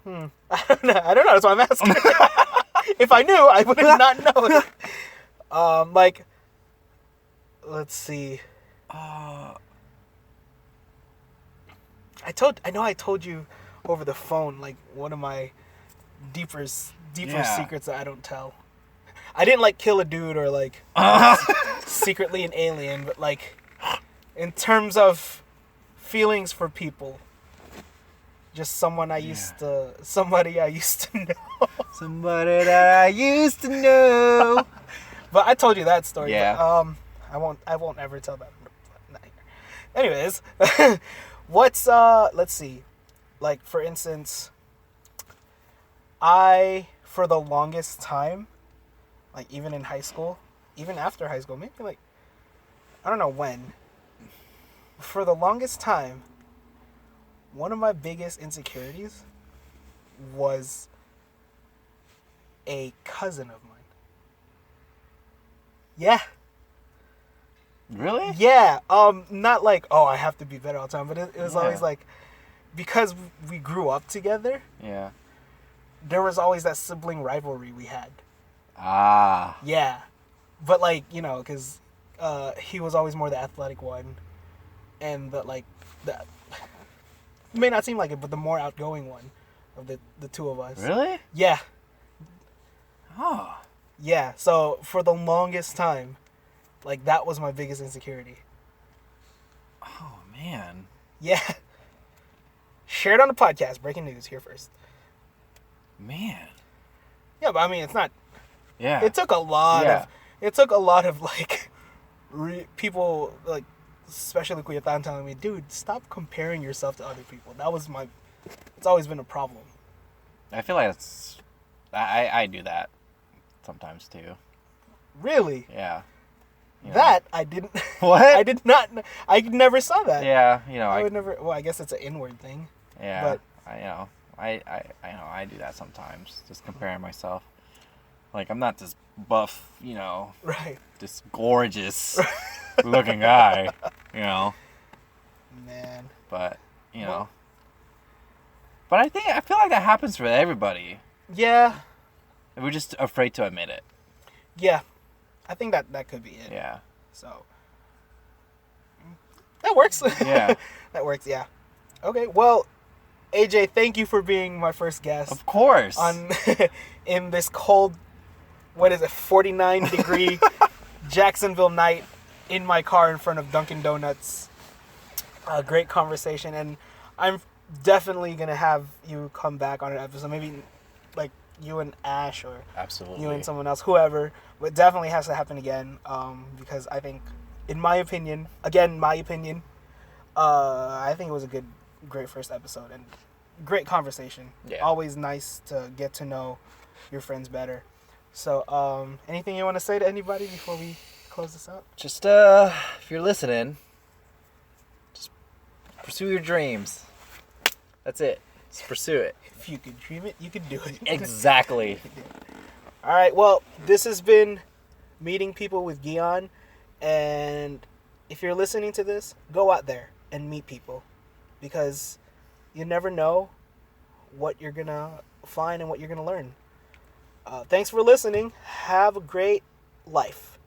S1: don't know. That's why I'm asking. If I knew, I would not know. Like, let's see. I know I told you over the phone, like, one of my deeper secrets that I don't tell. I didn't, like, kill a dude or, like, secretly an alien, but, like, in terms of feelings for people, just somebody I used to know. Somebody that I used to know. But I told you that story.
S2: Yeah.
S1: But, I won't ever tell that. Anyways, let's see. Like, for instance, for the longest time, like, even in high school, even after high school, maybe, like, I don't know when, for the longest time, one of my biggest insecurities was a cousin of mine. Yeah.
S2: Really?
S1: Yeah. Not like, oh, I have to be better all the time, but it was always like, because we grew up together.
S2: Yeah.
S1: There was always that sibling rivalry we had.
S2: Ah.
S1: Yeah. But, like, you know, because he was always more the athletic one. And the may not seem like it, but the more outgoing one of the two of us.
S2: Really?
S1: Yeah.
S2: Oh.
S1: Yeah. So, for the longest time, like, that was my biggest insecurity.
S2: Oh, man.
S1: Yeah. Shared on the podcast. Breaking news here first.
S2: Man.
S1: Yeah, but I mean, it's not...
S2: Yeah.
S1: It took a lot of, like, people, like, especially Kuyatan telling me, dude, stop comparing yourself to other people. That was it's always been a problem.
S2: I feel like I do that sometimes too.
S1: Really?
S2: Yeah. You know.
S1: That I didn't.
S2: What?
S1: I did not. I never saw that.
S2: Yeah, you know.
S1: I would never. Well, I guess it's an inward thing.
S2: Yeah.
S1: But
S2: I do that sometimes, just comparing myself. Like, I'm not this buff, you know.
S1: Right.
S2: This gorgeous looking guy, you know.
S1: Man.
S2: But you know. But I feel like that happens for everybody.
S1: Yeah.
S2: We're just afraid to admit it.
S1: Yeah. I think that could be it.
S2: Yeah.
S1: So. That works.
S2: Yeah.
S1: That works, yeah. Okay, well, AJ, thank you for being my first guest.
S2: Of course.
S1: In this cold, 49-degree Jacksonville night in my car in front of Dunkin' Donuts. A great conversation, and I'm definitely going to have you come back on an episode. Maybe, like, you and Ash, or
S2: Absolutely.
S1: you and someone else, whoever. But definitely has to happen again, because I think, in my opinion, I think it was a great first episode, and great conversation.
S2: Yeah.
S1: Always nice to get to know your friends better. So, anything you want to say to anybody before we close this out?
S2: Just, if you're listening, just pursue your dreams. That's it. Just pursue it.
S1: If you could dream it, you could do it.
S2: Exactly.
S1: All right, well, this has been Meeting People with Gion, and if you're listening to this, go out there and meet people, because you never know what you're going to find and what you're going to learn. Thanks for listening. Have a great life.